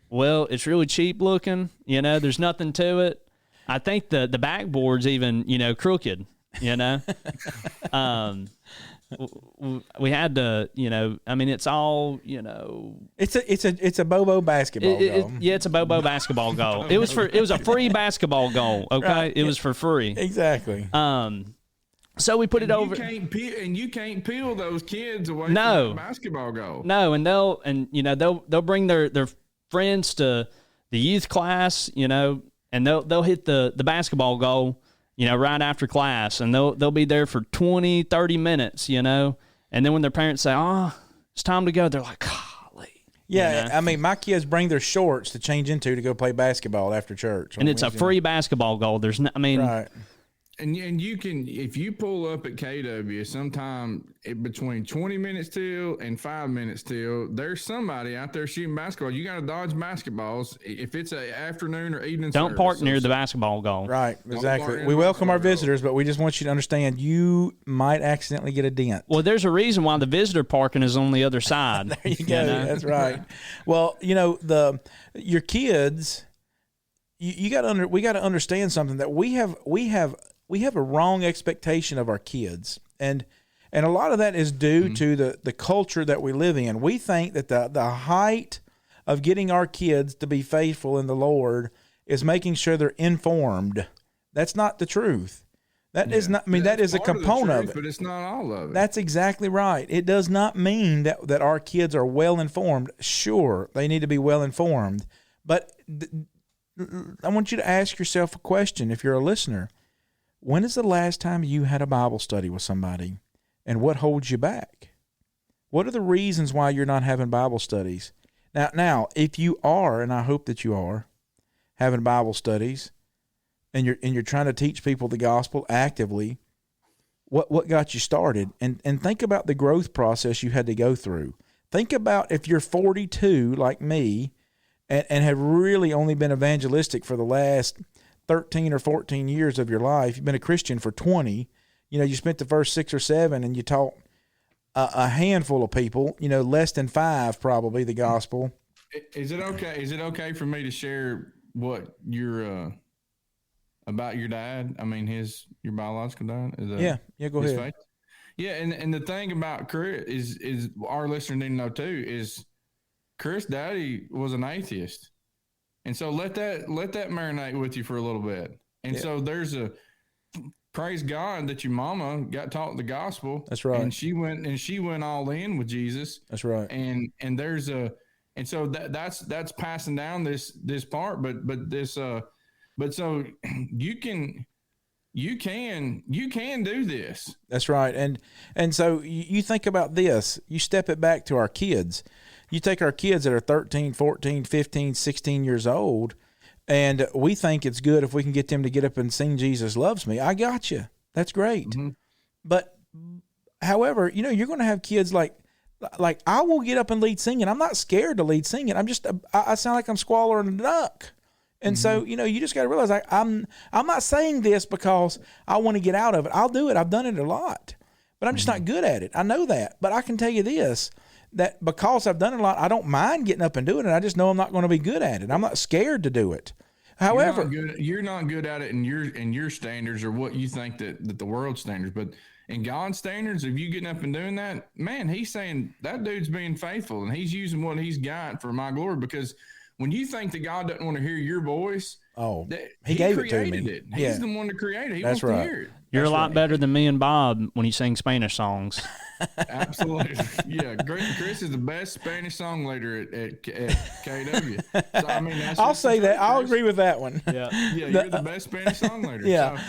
[SPEAKER 4] Well, it's really cheap looking. There's nothing to it. I think the backboard's even crooked. We had to. It's all.
[SPEAKER 2] It's a Bobo basketball goal.
[SPEAKER 4] It's a Bobo basketball goal. It was a free basketball goal. Okay, right. It was for free.
[SPEAKER 2] Exactly.
[SPEAKER 4] So we put it over,
[SPEAKER 3] you can't peel those kids away from the basketball goal.
[SPEAKER 4] No, and they'll bring their friends to the youth class, and they'll hit the basketball goal, right after class, and they'll be there for 20, 30 minutes, and then when their parents say, "Oh, it's time to go," they're like, "Golly."
[SPEAKER 2] Yeah, I mean, my kids bring their shorts to change into to go play basketball after church,
[SPEAKER 4] and it's a free basketball goal. There's no,
[SPEAKER 2] right.
[SPEAKER 3] And you can, if you pull up at KW sometime between 20 minutes till and 5 minutes till, there's somebody out there shooting basketball. You got to dodge basketballs. If it's an afternoon or evening
[SPEAKER 4] Don't park near the basketball goal.
[SPEAKER 2] Right, exactly. We welcome our visitors, but we just want you to understand you might accidentally get a dent.
[SPEAKER 4] Well, there's a reason why the visitor parking is on the other side.
[SPEAKER 2] There you go. That's right. Well, your kids, we got to understand something, that we have a wrong expectation of our kids, and a lot of that is due to the culture that we live in. We think that the height of getting our kids to be faithful in the Lord is making sure they're informed. That's not the truth. That is not. I mean, that is a component of it,
[SPEAKER 3] but it's not all of it.
[SPEAKER 2] That's exactly right. It does not mean that our kids are well informed. Sure, they need to be well informed, but I want you to ask yourself a question. If you're a listener, when is the last time you had a Bible study with somebody, and what holds you back? What are the reasons why you're not having Bible studies? Now, if you are, and I hope that you are, having Bible studies, and you're trying to teach people the gospel actively, what got you started? And think about the growth process you had to go through. Think about if you're 42 like me, and have really only been evangelistic for the last 13 or 14 years of your life. You've been a Christian for 20. You spent the first 6 or 7, and you taught a handful of people, less than 5 probably, the gospel.
[SPEAKER 3] Is it okay for me to share what your about your dad? I mean, your biological dad?
[SPEAKER 2] Yeah, go ahead.
[SPEAKER 3] Faith? Yeah, and the thing about Chris is our listener need to know too, is Chris' daddy was an atheist. And so let that marinate with you for a little bit. And so there's praise God that your mama got taught the gospel.
[SPEAKER 2] That's right.
[SPEAKER 3] And she went all in with Jesus.
[SPEAKER 2] That's right.
[SPEAKER 3] And so that's passing down this part, but so you can do this.
[SPEAKER 2] That's right. And so you think about this, you step it back to our kids. You take our kids that are 13, 14, 15, 16 years old, and we think it's good if we can get them to get up and sing Jesus Loves Me. I got you. That's great. Mm-hmm. But, however, you're going to have kids like I will get up and lead singing. I'm not scared to lead singing. I sound like I'm squalling a duck. And so, you just got to realize I'm not saying this because I want to get out of it. I'll do it. I've done it a lot. But I'm just not good at it. I know that. But I can tell you this, that because I've done it a lot, I don't mind getting up and doing it. I just know I'm not going to be good at it. I'm not scared to do it. However,
[SPEAKER 3] you're not good at it in your standards or what you think that the world's standards, but in God's standards, if you getting up and doing that, man, he's saying that dude's being faithful and he's using what he's got for my glory. Because when you think that God doesn't want to hear your voice
[SPEAKER 2] Oh,
[SPEAKER 3] He
[SPEAKER 2] gave it to
[SPEAKER 3] created
[SPEAKER 2] me.
[SPEAKER 3] it. He's the one that created it. He
[SPEAKER 2] That's
[SPEAKER 3] wants
[SPEAKER 2] right.
[SPEAKER 3] to hear it.
[SPEAKER 4] You're
[SPEAKER 2] That's
[SPEAKER 4] a lot
[SPEAKER 2] right.
[SPEAKER 4] better than me and Bob when you sing Spanish songs.
[SPEAKER 3] Absolutely. Yeah. Chris is the best Spanish songwriter at KW. So, I mean, that's
[SPEAKER 2] I'll
[SPEAKER 3] just
[SPEAKER 2] say
[SPEAKER 3] the
[SPEAKER 2] that.
[SPEAKER 3] truth,
[SPEAKER 2] I'll
[SPEAKER 3] Chris.
[SPEAKER 2] agree with that one.
[SPEAKER 4] Yeah.
[SPEAKER 3] Yeah, you're the best Spanish songwriter.
[SPEAKER 2] Yeah,
[SPEAKER 3] So,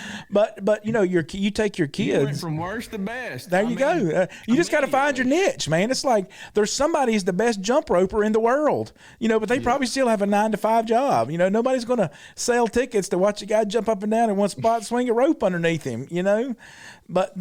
[SPEAKER 2] but you know, you take your
[SPEAKER 3] you went
[SPEAKER 2] kids.
[SPEAKER 3] from worst to best.
[SPEAKER 2] There you go. You just got to find your niche, man. It's like there's somebody who's the best jump roper in the world, you know, but they probably still have a 9-to-5 job. You know, nobody's going to sell tickets to watch a guy jump up and down in one spot, swing a rope underneath him, you know. But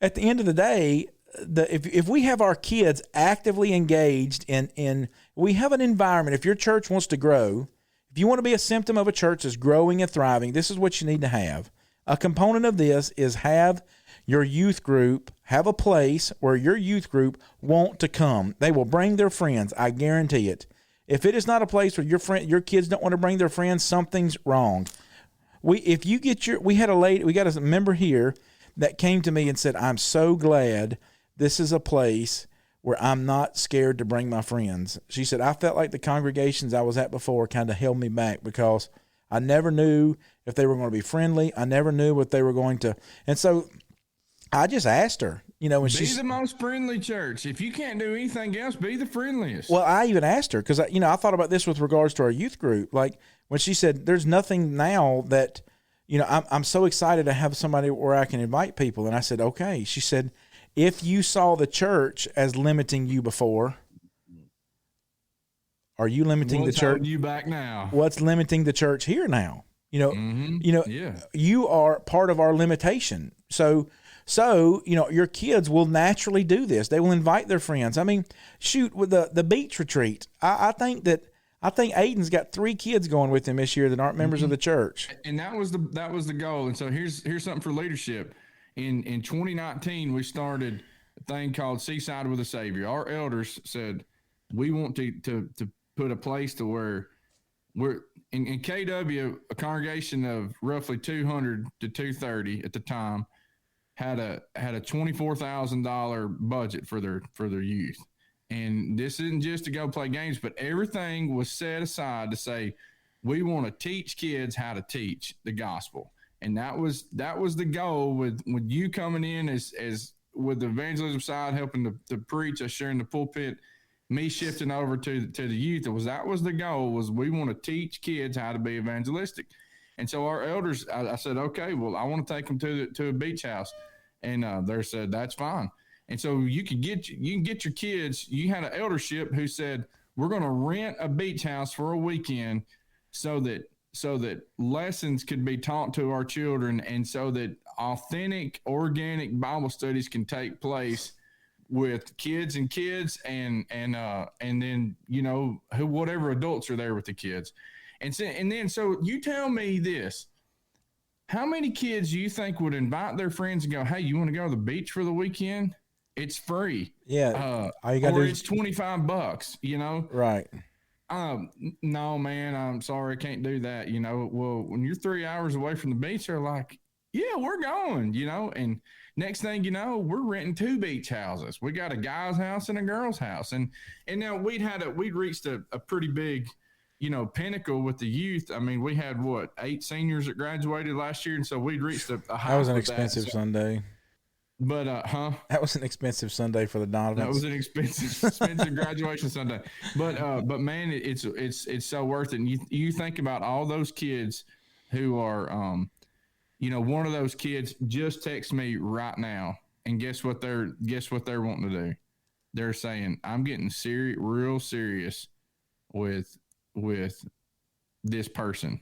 [SPEAKER 2] at the end of the day, if we have our kids actively engaged in we have an environment. If your church wants to grow, if you want to be a symptom of a church that's growing and thriving, this is what you need to have. A component of this is have your youth group have a place where your youth group want to come. They will bring their friends. I guarantee it. If it is not a place where your kids don't want to bring their friends, something's wrong. We had a member here that came to me and said, I'm so glad this is a place where I'm not scared to bring my friends. She said, I felt like the congregations I was at before kind of held me back because I never knew if they were going to be friendly. I never knew what they were going to. And so I just asked her, you know, when
[SPEAKER 3] Be the most friendly church. If you can't do anything else, be the friendliest.
[SPEAKER 2] Well, I even asked her because, you know, I thought about this with regards to our youth group. Like when she said, there's nothing now that, you know, I'm so excited to have somebody where I can invite people. And I said, okay. She said, if you saw the church as limiting you before, are you limiting the church?
[SPEAKER 3] What's holding you back now?
[SPEAKER 2] What's limiting the church here now? You know, you are part of our limitation. So, you know, your kids will naturally do this. They will invite their friends. I mean, shoot, with the beach retreat, I think Aiden's got 3 kids going with him this year that aren't members of the church.
[SPEAKER 3] And that was the goal. And so here's something for leadership. In 2019, we started a thing called Seaside with a Savior. Our elders said we want to put a place to where we're in KW, a congregation of roughly 200 to 230 at the time had a $24,000 budget for their youth. And this isn't just to go play games, but everything was set aside to say, we want to teach kids how to teach the gospel. And that was the goal with you coming in as with the evangelism side, helping to preach, us sharing the pulpit, me shifting over to the youth. That was the goal, was we want to teach kids how to be evangelistic. And so our elders, I said, okay, well, I want to take them to a beach house. And they said, that's fine. And so you can get your kids. You had an eldership who said, we're going to rent a beach house for a weekend so that lessons could be taught to our children, and so that authentic, organic Bible studies can take place with kids and then, you know, whatever adults are there with the kids. So you tell me this. How many kids do you think would invite their friends and go, hey, you want to go to the beach for the weekend? It's free.
[SPEAKER 2] Yeah.
[SPEAKER 3] Or it's $25, you know?
[SPEAKER 2] Right.
[SPEAKER 3] No, man, I'm sorry. I can't do that. You know, well, when you're 3 hours away from the beach, they're like, yeah, we're going, you know, and next thing you know, we're renting 2 beach houses. We got a guy's house and a girl's house. And now we'd reached a pretty big, you know, pinnacle with the youth. I mean, we had 8 seniors that graduated last year. And so we'd reached a high.
[SPEAKER 2] That was an expensive Sunday.
[SPEAKER 3] But,
[SPEAKER 2] that was an expensive Sunday for the Donovans.
[SPEAKER 3] That was an expensive graduation Sunday. But man, it's so worth it. And you think about all those kids who are, you know, one of those kids just texted me right now, and guess what they're wanting to do? They're saying, I'm getting real serious with this person,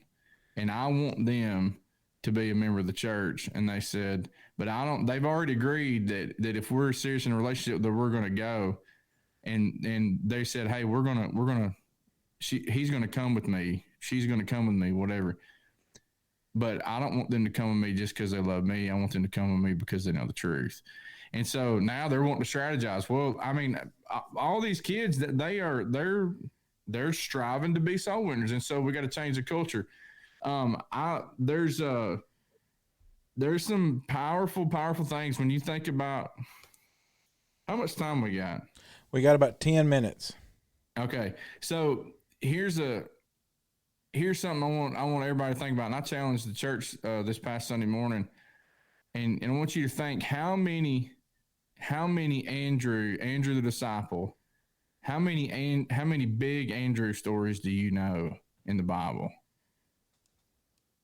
[SPEAKER 3] and I want them to be a member of the church. And they said, but they've already agreed that if we're serious in a relationship, that we're going to go. And they said, hey, he's going to come with me. She's going to come with me, whatever. But I don't want them to come with me just because they love me. I want them to come with me because they know the truth. And so now they're wanting to strategize. Well, I mean, all these kids, that they're striving to be soul winners. And so we got to change the culture. There's some powerful things when you think about how much time we got.
[SPEAKER 2] We got about 10 minutes.
[SPEAKER 3] Okay. So here's here's something I want everybody to think about. And I challenged the church this past Sunday morning, and I want you to think how many Andrew the disciple, how many big Andrew stories do you know in the Bible?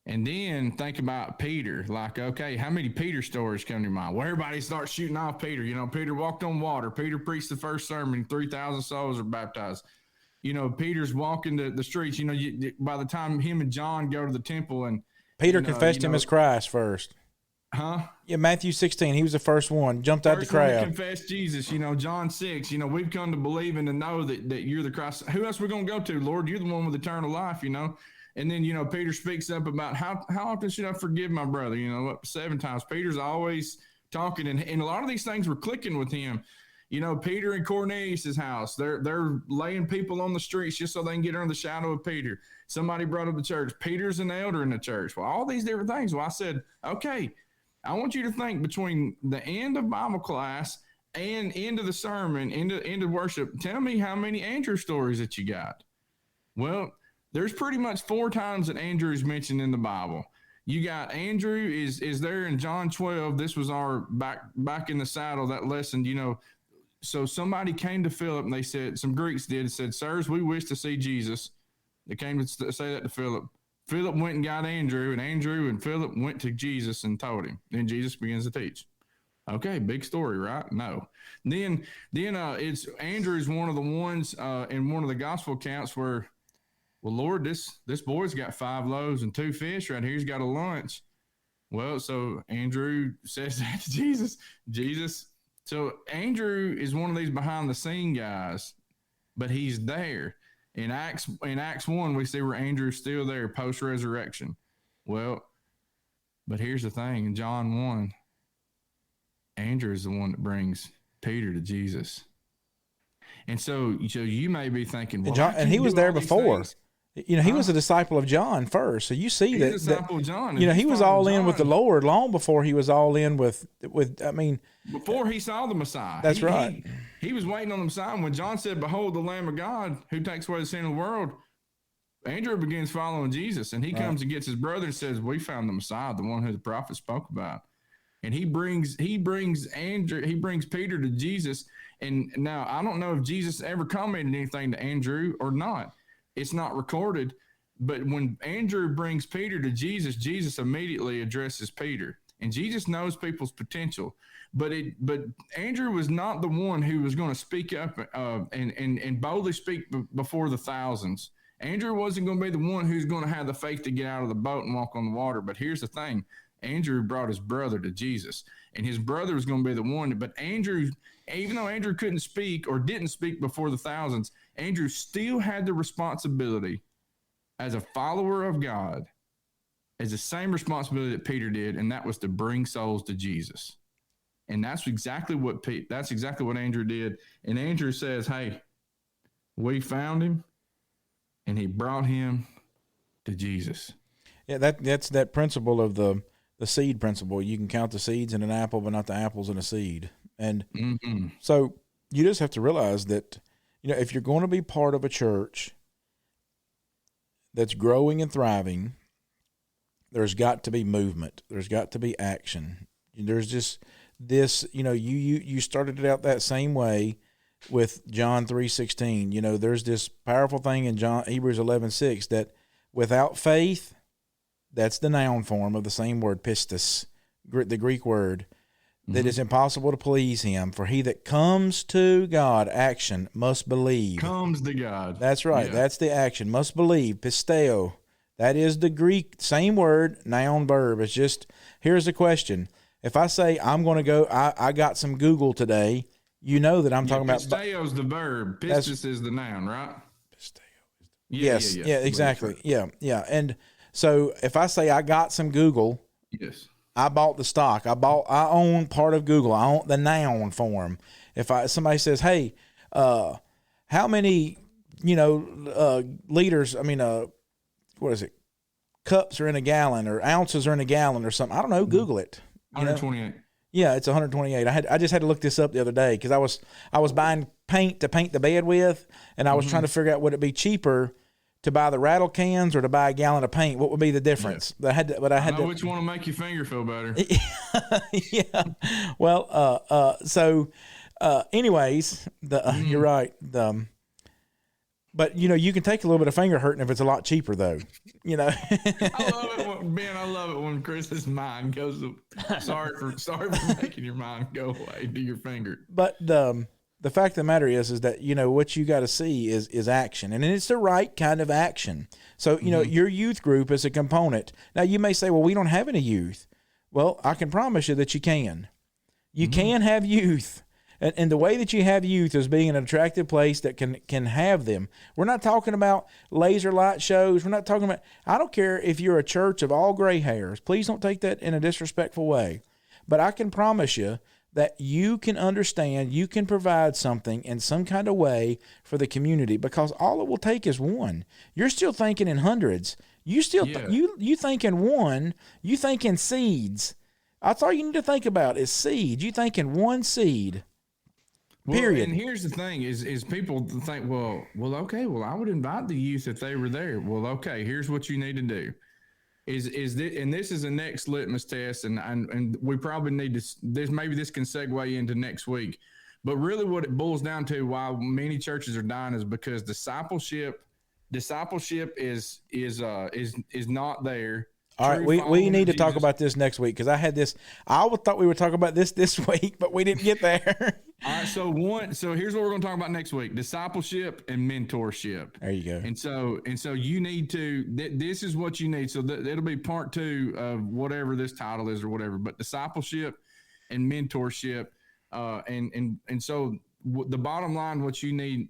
[SPEAKER 3] And then think about Peter. Like, okay, how many Peter stories come to your mind? Well, everybody starts shooting off Peter. You know, Peter walked on water. Peter preached the first sermon. 3,000 souls are baptized. You know, Peter's walking the streets. You know, by the time him and John go to the temple and
[SPEAKER 2] Peter confessed him as Christ first.
[SPEAKER 3] Huh?
[SPEAKER 2] Yeah, Matthew 16. He was the first one. Jumped out the crowd.
[SPEAKER 3] Confessed Jesus. You know, John 6. You know, we've come to believe and to know that you're the Christ. Who else we're going to go to, Lord? You're the one with eternal life, you know. And then, you know, Peter speaks up about how often should I forgive my brother? You know, 7 times. Peter's always talking, and a lot of these things were clicking with him. You know, Peter and Cornelius' house, they're laying people on the streets just so they can get under the shadow of Peter. Somebody brought up the church. Peter's an elder in the church. Well, all these different things. Well, I said, okay, I want you to think between the end of Bible class and end of the sermon, end of worship, tell me how many Andrew stories that you got. Well, there's pretty much 4 times that Andrew is mentioned in the Bible. You got Andrew is there in John 12. This was our back in the saddle, that lesson, you know. So somebody came to Philip and they said, some Greeks said, sirs, we wish to see Jesus. They came to say that to Philip. Philip went and got Andrew, and Andrew and Philip went to Jesus and told him. Then Jesus begins to teach. Okay, big story, right? No. Then it's Andrew's one of the ones in one of the gospel accounts where, well, Lord, this boy's got 5 loaves and 2 fish right here. He's got a lunch. Well, so Andrew says that to Jesus. So Andrew is one of these behind the scene guys, but he's there. In Acts 1, we see where Andrew's still there post resurrection. Well, but here's the thing: in John 1, Andrew is the one that brings Peter to Jesus. And so you may be thinking, well,
[SPEAKER 2] and he was there before. You know, he was a disciple of John first. So you see that,
[SPEAKER 3] disciple of John.
[SPEAKER 2] You know, he was all in with the Lord long before he was all in with. I mean,
[SPEAKER 3] before he saw the Messiah.
[SPEAKER 2] That's right.
[SPEAKER 3] He was waiting on the Messiah. When John said, "Behold, the Lamb of God, who takes away the sin of the world," Andrew begins following Jesus, and he comes and gets his brother and says, "We found the Messiah, the one who the prophet spoke about." And he brings Peter to Jesus. And now I don't know if Jesus ever commented anything to Andrew or not. It's not recorded, but when Andrew brings Peter to Jesus, Jesus immediately addresses Peter, and Jesus knows people's potential. But Andrew was not the one who was going to speak up and boldly speak before the thousands. Andrew wasn't going to be the one who's going to have the faith to get out of the boat and walk on the water. But here's the thing: Andrew brought his brother to Jesus, and his brother was going to be the one. But Andrew, even though Andrew couldn't speak or didn't speak before the thousands, Andrew still had the responsibility as a follower of God, as the same responsibility that Peter did, and that was to bring souls to Jesus. And that's exactly what Andrew did. And Andrew says, "Hey, we found him, and he brought him to Jesus."
[SPEAKER 2] Yeah, that's that principle of the seed principle. You can count the seeds in an apple, but not the apples in a seed. And so you just have to realize that, you know, if you're going to be part of a church that's growing and thriving, there's got to be movement. There's got to be action. There's just this, you know, you started it out that same way with John 3:16. You know, there's this powerful thing in Hebrews 11:6 that without faith, that's the noun form of the same word, pistis, the Greek word, that is impossible to please him. For he that comes to God, action, must believe.
[SPEAKER 3] Comes to God.
[SPEAKER 2] That's right. Yeah. That's the action. Must believe, pisteo. That is the Greek, same word, noun, verb. It's just, here's the question. If I say I'm going to go, I got some Google today, you know that I'm talking about.
[SPEAKER 3] Pisteo is the verb. Pistis is the noun, right?
[SPEAKER 2] Pisteo. Yes. Yeah, exactly. Yeah. And so if I say I got some Google,
[SPEAKER 3] yes,
[SPEAKER 2] I bought the stock. I own part of Google. I own the noun form. If somebody says, "Hey, how many, liters? What is it? Cups are in a gallon, or ounces are in a gallon, or something." I don't know. Google it.
[SPEAKER 3] 128.
[SPEAKER 2] Yeah, it's 128. I just had to look this up the other day because I was buying paint to paint the bed with, and I was trying to figure out would it be cheaper to buy the rattle cans or to buy a gallon of paint? What would be the difference?
[SPEAKER 3] I
[SPEAKER 2] had
[SPEAKER 3] know
[SPEAKER 2] to.
[SPEAKER 3] which one will make your finger feel better.
[SPEAKER 2] Yeah. Well, anyways, you're right. But you can take a little bit of finger hurting if it's a lot cheaper, though.
[SPEAKER 3] I love it, Ben. I love it when Chris's mind goes. Sorry for making your mind go away to your finger.
[SPEAKER 2] But the fact of the matter is that what you got to see is action, and it's the right kind of action. So your youth group is a component. Now you may say, well, we don't have any youth. Well, I can promise you that you can. You can have youth. And the way that you have youth is being an attractive place that can have them. We're not talking about laser light shows. We're not talking about, I don't care if you're a church of all gray hairs. Please don't take that in a disrespectful way. But I can promise you that you can understand, you can provide something in some kind of way for the community, because all it will take is one. You're still thinking in hundreds. You still you think in one. You think in seeds. That's all you need to think about is seeds. You think in one seed. Period.
[SPEAKER 3] Well, and here's the thing: is people think, okay, I would invite the youth if they were there. Well, okay, here's what you need to do: is this, and this is the next litmus test, and we probably need to. This can segue into next week, but really, what it boils down to, why many churches are dying, is because discipleship is not there.
[SPEAKER 2] All right, we need to talk about this next week, because I thought we were talking about this week, but we didn't get there.
[SPEAKER 3] All right, so here's what we're going to talk about next week: discipleship and mentorship.
[SPEAKER 2] There you go.
[SPEAKER 3] And so you need to. This is what you need. So it'll be part 2 of whatever this title is or whatever. But discipleship and mentorship, and so the bottom line, what you need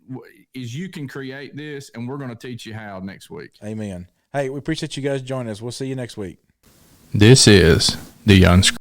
[SPEAKER 3] is you can create this, and we're going to teach you how next week.
[SPEAKER 2] Amen. Hey, we appreciate you guys joining us. We'll see you next week.
[SPEAKER 1] This is the Unscripted.